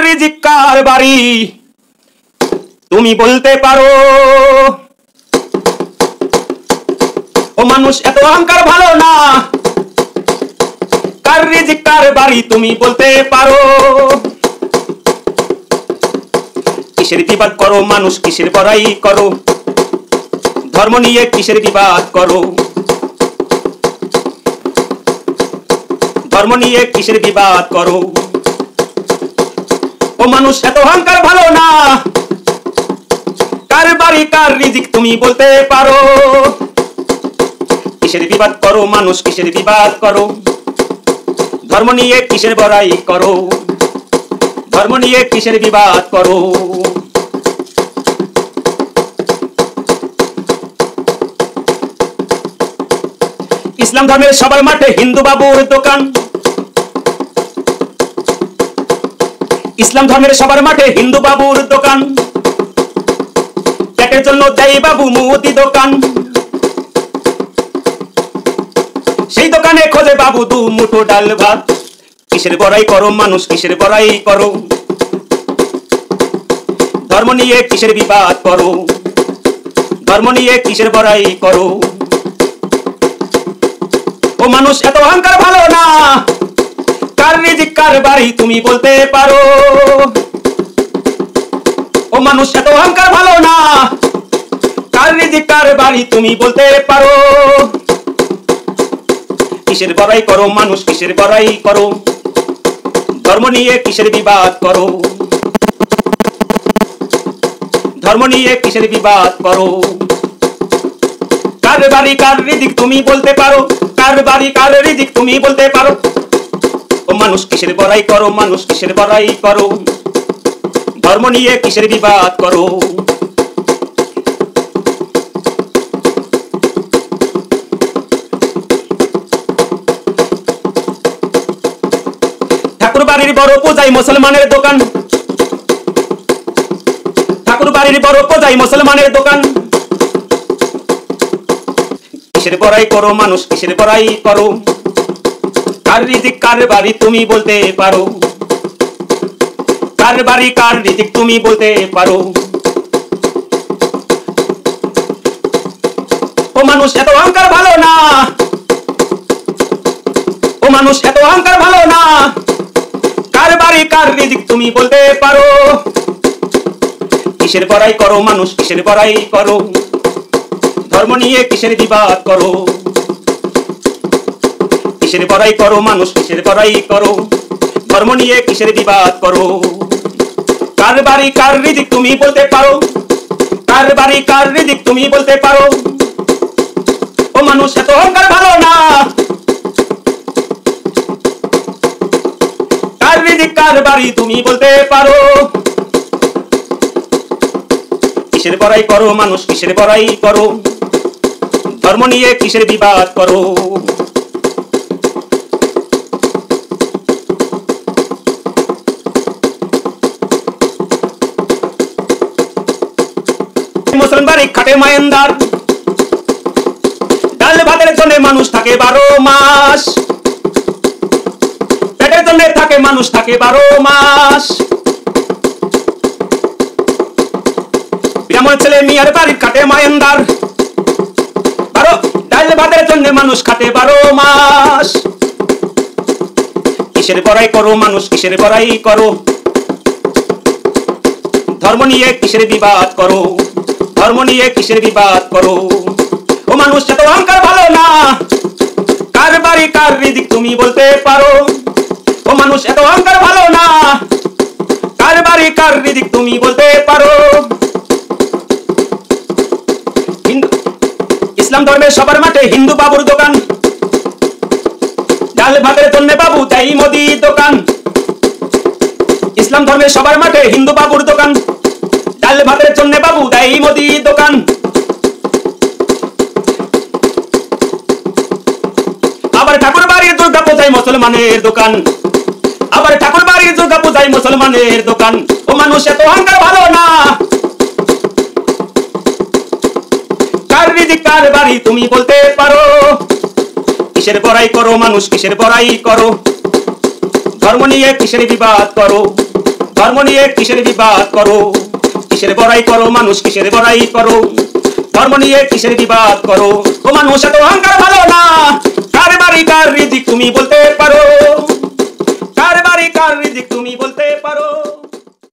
রিজিক কার বাড়ি তুমি বলতে পারো? ও মানুষ এত অহংকার ভালো না, কার রিজিক কার বাড়ি তুমি বলতে পারো? কিসের বিবাদ করো মানুষ, কিসের বড়াই করো, ধর্ম নিয়ে কিসের বিবাদ করো, ধর্ম নিয়ে কিসের বিবাদ করো? ও মানুষ এত অহংকার ভালো না, কার বাড়ি কার রিজিক তুমি বলতে পারো? কিসের বিবাদ করো মানুষ, কিসের বিবাদ করো, ধর্ম নিয়ে কিসের বড়াই করো, ধর্ম নিয়ে কিসের বিবাদ করো? ইসলাম ধর্মের সবার মাঠে হিন্দু বাবুর দোকান, ইসলাম ধর্মের সবার মাঠে হিন্দু বাবুর দোকান, পেটের জন্য দেয় বাবু মুদি দোকান, সেই দোকানে খোঁজে বাবু দু মুঠো ডাল ভাত। কিসের বড়াই করো মানুষ, কিসের বড়াই করো, ধর্ম নিয়ে কিসের বিবাদ করো, ধর্ম নিয়ে কিসের বড়াই করো? ও মানুষ এত অহংকার ভালো না, কার রিজিক কার বাড়ি তুমি বলতে পারো? ও মানুষ এত অহংকার ভালো না, কার রিজিক কার বাড়ি তুমি বলতে পারো? কিসের বড়াই করো মানুষ, কিসের বড়াই করো, ধর্ম নিয়ে কিসের বিবাদ করো, ধর্ম নিয়ে কিসের বিবাদ করো? কার বাড়ি কার রিজিক তুমি বলতে পারো, কার বাড়ি কার রিজিক তুমি বলতে পারো? ও মানুষ কিসের বড়াই করো মানুষ, কিসের বড়াই করো, ধর্ম নিয়ে কিসের বিবাদ করো? ঠাকুর বাড়ির বড় পূজাই মুসলমানের দোকান, ঠাকুর বাড়ির বড় পূজাই মুসলমানের দোকান, কিসের বড়াই করো মানুষ, কিসের বড়াই করো, কার রিজিক কার বাড়ি তুমি বলতে পারো? কার বাড়ি কার রিজিক তুমি বলতে পারো? ও মানুষ এত অহংকার ভালো না, ও মানুষ এত অহংকার ভালো না, কার বাড়ি কার রিজিক তুমি বলতে পারো? কিসের বড়াই করো মানুষ, কিসের বড়াই করো, ধর্ম নিয়ে কিসের বিবাদ করো? কিসের বড়াই করো মানুষ, কিসের বড়াই করো, ধর্ম নিয়ে কিসের বিবাদ করো? কার বাড়ি কার রিজিক তুমি বলতে পারো? কার বাড়ি কার রিজিক তুমি বলতে পারো? ও মানুষ এত অহংকার ভালো না, কার রিজিক কার বাড়ি তুমি বলতে পারো? কিসের বড়াই করো মানুষ, কিসের বড়াই করো, ধর্ম নিয়ে কিসের বিবাদ করো? মুসলমান বাড়ি খাটে মায়েন্দার, ডাল ভাতের জন্য মানুষ থাকে 12 মাস, পেটের জন্য থাকে মানুষ থাকে 12 মাস। ব্রাহ্মণ ছেলে মিয়ার বাড়ি খাটে মায়েন্দার, ডাল ভাতের জন্য মানুষ খাটে 12 মাস। কিসের বড়াই করো মানুষ, কিসের বড়াই করো, ধর্ম নিয়ে কিসের বিবাদ করো, ধর্ম নিয়ে কিসের বিবাদ করো? ও মানুষ এত অহংকার ভালো না, কার বাড়ি কার রিজিক তুমি বলতে পারো? ও মানুষ এত অহংকার ভালো না, কার বাড়ি কার রিজিক তুমি বলতে পারো? ইসলাম ধর্মের সবার মাঠে হিন্দু বাবুর দোকান, ডাল ভাতের জন্য বাবু দেয় মুদি দোকান, ইসলাম ধর্মের সবার মাঠে হিন্দু বাবুর দোকান, ডাল ভাতের জন্য বাবু দেয় মুদি দোকান। আবার ঠাকুর বাড়ির দুর্গা পূজায় মুসলমানের দোকান, আবার ঠাকুর বাড়ির দুর্গা পূজায় মুসলমানের দোকান। ও মানুষ এত অহংকার ভালো না, কার রিজিক কার বাড়ি তুমি বলতে পারো? কিসের বড়াই করো মানুষ, কিসের বড়াই করো, ধর্ম নিয়ে কিসের বিবাদ করো, ধর্ম নিয়ে কিসের বিবাদ করো, কিসের বড়াই করো মানুষ, কিসের বড়াই করো, ধর্ম নিয়ে কিসের বিবাদ করো। ও মানুষ এত অহংকার ভালো না, কার বাড়ি কার রিজিক তুমি বলতে পারো।